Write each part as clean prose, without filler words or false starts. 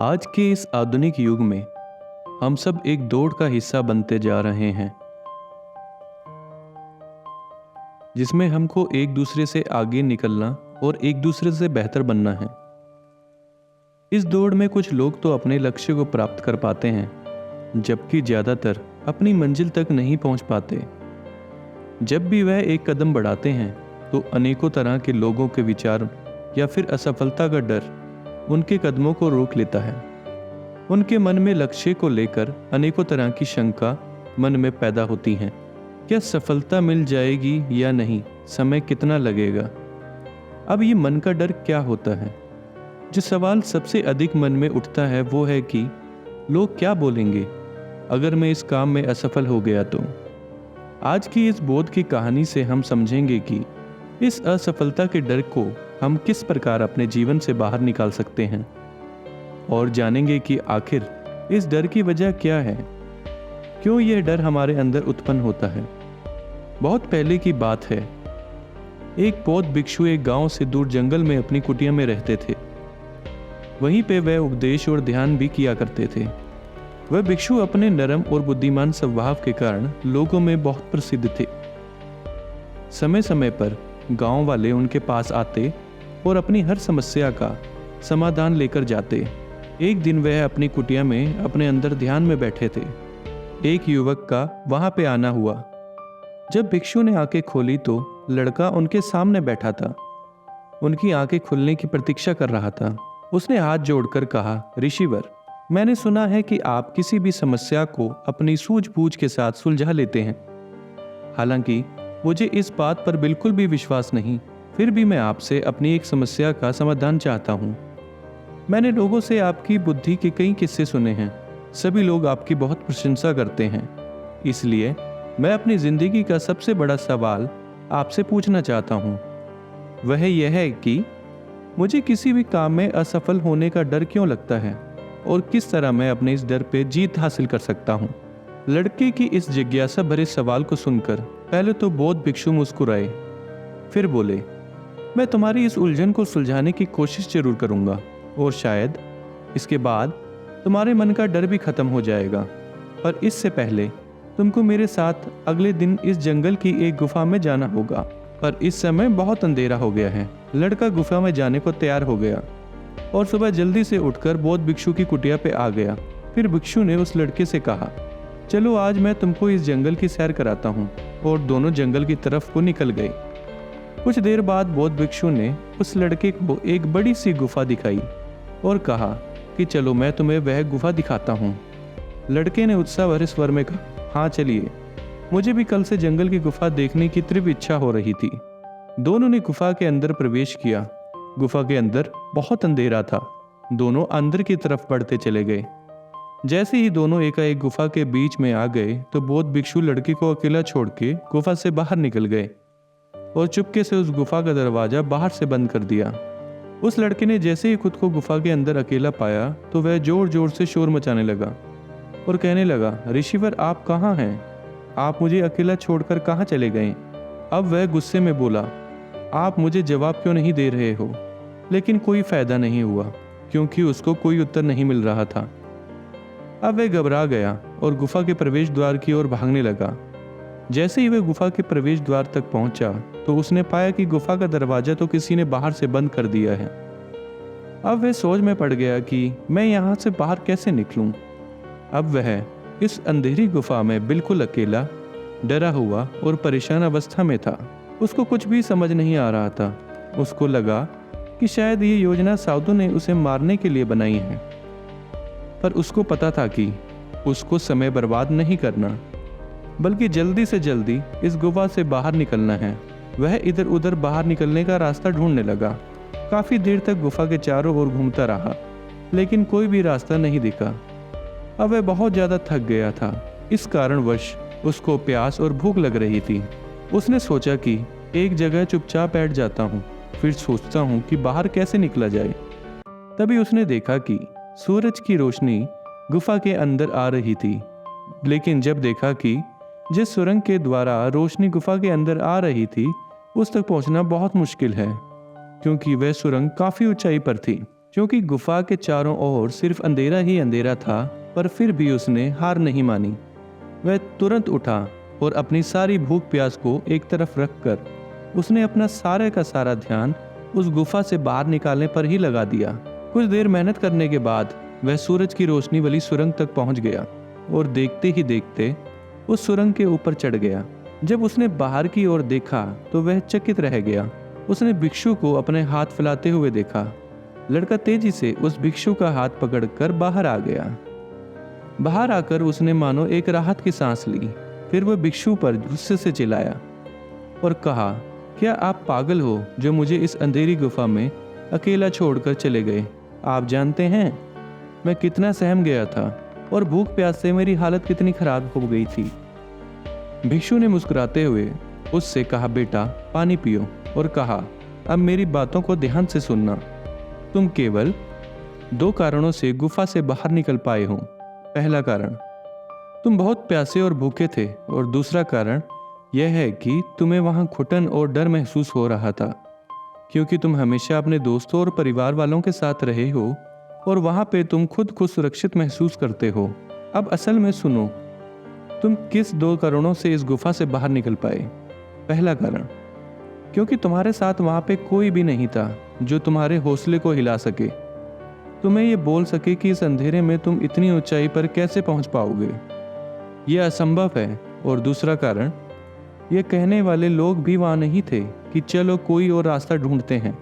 आज के इस आधुनिक युग में हम सब एक दौड़ का हिस्सा बनते जा रहे हैं, जिसमें हमको एक दूसरे से आगे निकलना और एक दूसरे से बेहतर बनना है। इस दौड़ में कुछ लोग तो अपने लक्ष्य को प्राप्त कर पाते हैं, जबकि ज़्यादातर अपनी मंजिल तक नहीं पहुंच पाते। जब भी वह एक कदम बढ़ाते हैं तो अनेकों तरह के लोगों के विचार या फिर असफलता का डर उनके कदमों को रोक लेता है। उनके मन में लक्ष्य को लेकर अनेकों तरह की शंका मन में पैदा होती हैं। क्या सफलता मिल जाएगी या नहीं? समय कितना लगेगा? अब ये मन का डर क्या होता है? जो सवाल सबसे अधिक मन में उठता है वो है कि लोग क्या बोलेंगे अगर मैं इस काम में असफल हो गया तो। आज की इस बोध की कहानी से हम समझेंगे कि इस असफलता के डर को हम किस प्रकार अपने जीवन से बाहर निकाल सकते हैं, और जानेंगे कि आखिर इस डर की वजह क्या है, क्यों यह डर हमारे अंदर उत्पन्न होता है। बहुत पहले की बात है। एक बौद्ध भिक्षु एक गांव से दूर जंगल में अपनी कुटिया में रहते थे। वहीं पे वह उपदेश और ध्यान भी किया करते थे। वह भिक्षु अपने नरम और बुद्धिमान स्वभाव के कारण लोगों में बहुत प्रसिद्ध थे। समय समय पर गांव वाले उनके पास आते और अपनी हर समस्या का समाधान लेकर जाते। एक दिन वह अपनी कुटिया में अपने अंदर ध्यान में बैठे थे। एक युवक का वहां पे आना हुआ। जब भिक्षु ने आंखें खोली तो लड़का उनके सामने बैठा था। उनकी आंखें खुलने की प्रतीक्षा कर रहा था। उसने हाथ जोड़कर कहा, ऋषिवर, मैंने सुना है कि आप किसी भी समस्या को अपनी सूझबूझ के साथ सुलझा लेते हैं। हालांकि मुझे इस बात पर बिल्कुल भी विश्वास नहीं, फिर भी मैं आपसे अपनी एक समस्या का समाधान चाहता हूँ। मैंने लोगों से आपकी बुद्धि के कई किस्से सुने हैं। सभी लोग आपकी बहुत प्रशंसा करते हैं। इसलिए मैं अपनी जिंदगी का सबसे बड़ा सवाल आपसे पूछना चाहता हूँ। वह यह है कि मुझे किसी भी काम में असफल होने का डर क्यों लगता है और किस तरह मैं अपने इस डर पे जीत हासिल कर सकता हूँ। लड़के की इस जिज्ञासा भरे सवाल को सुनकर पहले तो बौद्ध भिक्षु मुस्कुराए, फिर बोले, मैं तुम्हारी इस उलझन को सुलझाने की कोशिश जरूर करूंगा और शायद इसके बाद तुम्हारे मन का डर भी खत्म हो जाएगा। पर इससे पहले तुमको मेरे साथ अगले दिन इस जंगल की एक गुफा में जाना होगा। पर इस समय बहुत अंधेरा हो गया है। लड़का गुफा में जाने को तैयार हो गया और सुबह जल्दी से उठकर बौद्ध भिक्षु की कुटिया पे आ गया। फिर भिक्षु ने उस लड़के से कहा, चलो आज मैं तुमको इस जंगल की सैर कराता हूँ, और दोनों जंगल की तरफ को निकल गए। कुछ देर बाद बौद्ध भिक्षु ने उस लड़के को एक बड़ी सी गुफा दिखाई और कहा कि चलो मैं तुम्हें वह गुफा दिखाता हूँ। लड़के ने उत्साह भरे स्वर में कहा, हाँ चलिए, मुझे भी कल से जंगल की गुफा देखने की तीव्र इच्छा हो रही थी। दोनों ने गुफा के अंदर प्रवेश किया। गुफा के अंदर बहुत अंधेरा था। दोनों अंदर की तरफ बढ़ते चले गए। जैसे ही दोनों एकाएक गुफा के बीच में आ गए तो बौद्ध भिक्षु लड़के को अकेला छोड़ के गुफा से बाहर निकल गए और चुपके से उस गुफा का दरवाजा बाहर से बंद कर दिया। उस लड़के ने जैसे ही खुद को गुफा के अंदर अकेला पाया तो वह जोर जोर से शोर मचाने लगा और कहने लगा, ऋषिवर, आप कहाँ हैं? आप मुझे अकेला छोड़कर कहाँ चले गए? अब वह गुस्से में बोला, आप मुझे जवाब क्यों नहीं दे रहे हो? लेकिन कोई फायदा नहीं हुआ, क्योंकि उसको कोई उत्तर नहीं मिल रहा था। अब वह घबरा गया और गुफा के प्रवेश द्वार की ओर भागने लगा। जैसे ही वह गुफा के प्रवेश द्वार तक पहुंचा तो उसने पाया कि गुफा का दरवाजा तो किसी ने बाहर से बंद कर दिया है। अब वह सोच में पड़ गया कि मैं यहाँ से बाहर कैसे निकलूं। अब वह इस अंधेरी गुफा में बिल्कुल अकेला, डरा हुआ और परेशान अवस्था में था। उसको कुछ भी समझ नहीं आ रहा था। उसको लगा कि शायद ये योजना साधु ने उसे मारने के लिए बनाई है, पर उसको पता था कि उसको समय बर्बाद नहीं करना, बल्कि जल्दी से जल्दी इस गुफा से बाहर निकलना है। वह इधर उधर बाहर निकलने का रास्ता ढूंढने लगा। काफी देर तक गुफा के चारों ओर घूमता रहा, लेकिन कोई भी रास्ता नहीं दिखा। अब वह बहुत ज्यादा थक गया था। इस कारणवश उसको प्यास और भूख लग रही थी। उसने सोचा कि एक जगह चुपचाप बैठ जाता हूँ, फिर सोचता हूँ कि बाहर कैसे निकला जाए। तभी उसने देखा कि सूरज की रोशनी गुफा के अंदर आ रही थी। लेकिन जब देखा कि जिस सुरंग के द्वारा रोशनी गुफा के अंदर आ रही थी उस तक पहुंचना बहुत मुश्किल है, क्योंकि वह सुरंग काफी ऊंचाई पर थी। क्योंकि गुफा के चारों ओर सिर्फ अंधेरा ही अंधेरा था, पर फिर भी उसने हार नहीं मानी। वह तुरंत उठा और अपनी सारी भूख प्यास को एक तरफ रखकर उसने अपना सारे का सारा ध्यान उस गुफा से बाहर निकालने पर ही लगा दिया। कुछ देर मेहनत करने के बाद वह सूरज की रोशनी वाली सुरंग तक पहुंच गया और देखते ही देखते उस सुरंग के ऊपर चढ़ गया। जब उसने बाहर की ओर देखा तो वह चकित रह गया। उसने भिक्षु को अपने हाथ फैलाते हुए देखा। लड़का तेजी से उस भिक्षु का हाथ पकड़कर बाहर आ गया। बाहर आकर उसने मानो एक राहत की सांस ली। फिर वह भिक्षु पर गुस्से से चिल्लाया और कहा, क्या आप पागल हो जो मुझे इस अंधेरी गुफा में अकेला छोड़कर चले गए? आप जानते हैं मैं कितना सहम गया था और भूख प्यास से मेरी हालत कितनी खराब हो गई थी। भिक्षु ने मुस्कुराते हुए उससे कहा, बेटा पानी पियो, और कहा, अब मेरी बातों को ध्यान से सुनना। तुम केवल 2 कारणों से गुफा से बाहर निकल पाए हो। पहला कारण, तुम बहुत प्यासे और भूखे थे, और दूसरा कारण यह है कि तुम्हें वहां घुटन और डर महसूस हो रहा था, क्योंकि तुम हमेशा अपने दोस्तों और परिवार वालों के साथ रहे हो और वहां पे तुम खुद को सुरक्षित महसूस करते हो। अब असल में सुनो, तुम किस 2 कारणों से इस गुफा से बाहर निकल पाए। पहला कारण, क्योंकि तुम्हारे साथ वहां पे कोई भी नहीं था जो तुम्हारे हौसले को हिला सके, तुम्हें ये बोल सके कि इस अंधेरे में तुम इतनी ऊंचाई पर कैसे पहुंच पाओगे, यह असंभव है। और दूसरा कारण, ये कहने वाले लोग भी वहां नहीं थे कि चलो कोई और रास्ता ढूंढते हैं,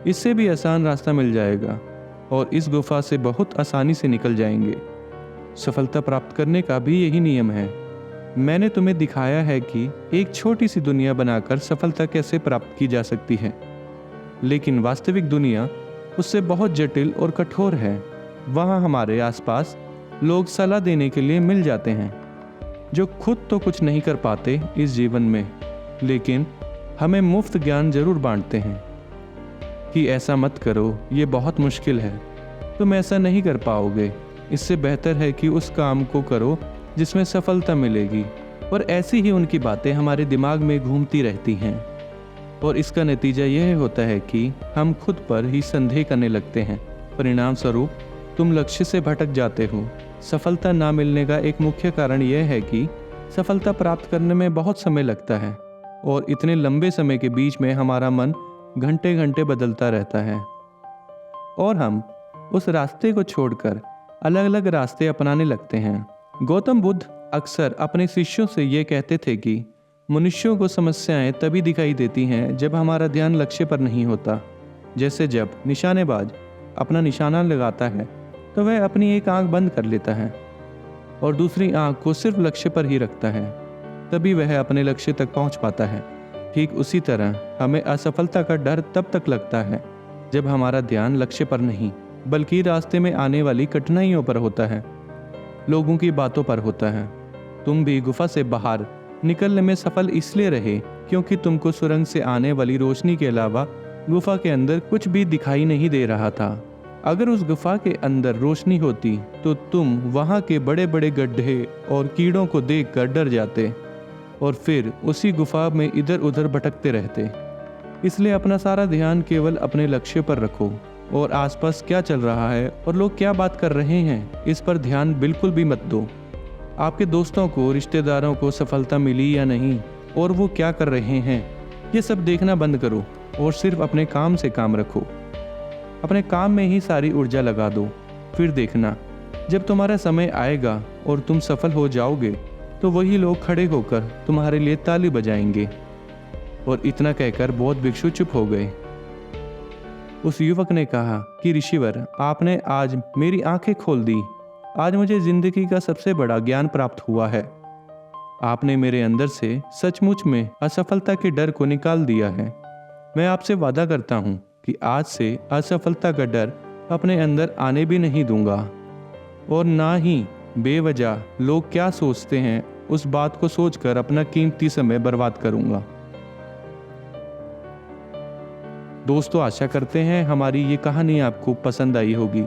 इससे भी आसान रास्ता मिल जाएगा और इस गुफा से बहुत आसानी से निकल जाएंगे। सफलता प्राप्त करने का भी यही नियम है। मैंने तुम्हें दिखाया है कि एक छोटी सी दुनिया बनाकर सफलता कैसे प्राप्त की जा सकती है, लेकिन वास्तविक दुनिया उससे बहुत जटिल और कठोर है। वहाँ हमारे आसपास लोग सलाह देने के लिए मिल जाते हैं जो खुद तो कुछ नहीं कर पाते इस जीवन में, लेकिन हमें मुफ्त ज्ञान जरूर बांटते हैं कि ऐसा मत करो, ये बहुत मुश्किल है, तुम ऐसा नहीं कर पाओगे, इससे बेहतर है कि उस काम को करो जिसमें सफलता मिलेगी। और ऐसी ही उनकी बातें हमारे दिमाग में घूमती रहती हैं और इसका नतीजा यह होता है कि हम खुद पर ही संदेह करने लगते हैं। परिणाम स्वरूप तुम लक्ष्य से भटक जाते हो। सफलता ना मिलने का एक मुख्य कारण यह है कि सफलता प्राप्त करने में बहुत समय लगता है और इतने लंबे समय के बीच में हमारा मन घंटे घंटे बदलता रहता है और हम उस रास्ते को छोड़कर अलग अलग रास्ते अपनाने लगते हैं। गौतम बुद्ध अक्सर अपने शिष्यों से ये कहते थे कि मनुष्यों को समस्याएं तभी दिखाई देती हैं जब हमारा ध्यान लक्ष्य पर नहीं होता। जैसे जब निशानेबाज अपना निशाना लगाता है तो वह अपनी एक आंख बंद कर लेता है और दूसरी आंख को सिर्फ लक्ष्य पर ही रखता है, तभी वह अपने लक्ष्य तक पहुंच पाता है। ठीक उसी तरह हमें असफलता का डर तब तक लगता है जब हमारा ध्यान लक्ष्य पर नहीं बल्कि रास्ते में आने वाली कठिनाइयों पर होता है, लोगों की बातों पर होता है। तुम भी गुफा से बाहर निकलने में सफल इसलिए रहे क्योंकि तुमको सुरंग से आने वाली रोशनी के अलावा गुफा के अंदर कुछ भी दिखाई नहीं दे रहा था। अगर उस गुफा के अंदर रोशनी होती तो तुम वहां के बड़े बड़े गड्ढे और कीड़ों को देखकर डर जाते और फिर उसी गुफा में इधर उधर भटकते रहते। इसलिए अपना सारा ध्यान केवल अपने लक्ष्य पर रखो और आसपास क्या चल रहा है और लोग क्या बात कर रहे हैं इस पर ध्यान बिल्कुल भी मत दो। आपके दोस्तों को, रिश्तेदारों को सफलता मिली या नहीं और वो क्या कर रहे हैं, ये सब देखना बंद करो और सिर्फ अपने काम से काम रखो। अपने काम में ही सारी ऊर्जा लगा दो। फिर देखना, जब तुम्हारा समय आएगा और तुम सफल हो जाओगे तो वही लोग खड़े होकर तुम्हारे लिए ताली बजाएंगे। और इतना कहकर बौद्ध भिक्षु चुप हो गए। उस युवक ने कहा कि ऋषिवर, आपने आज मेरी आंखें खोल दी। आज मुझे जिंदगी का सबसे बड़ा ज्ञान प्राप्त हुआ है। आपने मेरे अंदर से सचमुच में असफलता के डर को निकाल दिया है। मैं आपसे वादा करता हूँ कि आज से असफलता का डर अपने अंदर आने भी नहीं दूंगा और ना ही बेवजह लोग क्या सोचते हैं उस बात को सोचकर अपना कीमती समय बर्बाद करूंगा। दोस्तों, आशा करते हैं हमारी ये कहानी आपको पसंद आई होगी।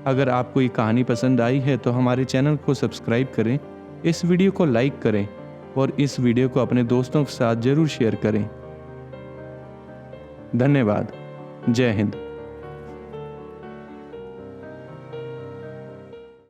अगर आपको ये कहानी पसंद आई है तो हमारे चैनल को सब्सक्राइब करें, इस वीडियो को लाइक करें और इस वीडियो को अपने दोस्तों के साथ जरूर शेयर करें। धन्यवाद। जय हिंद।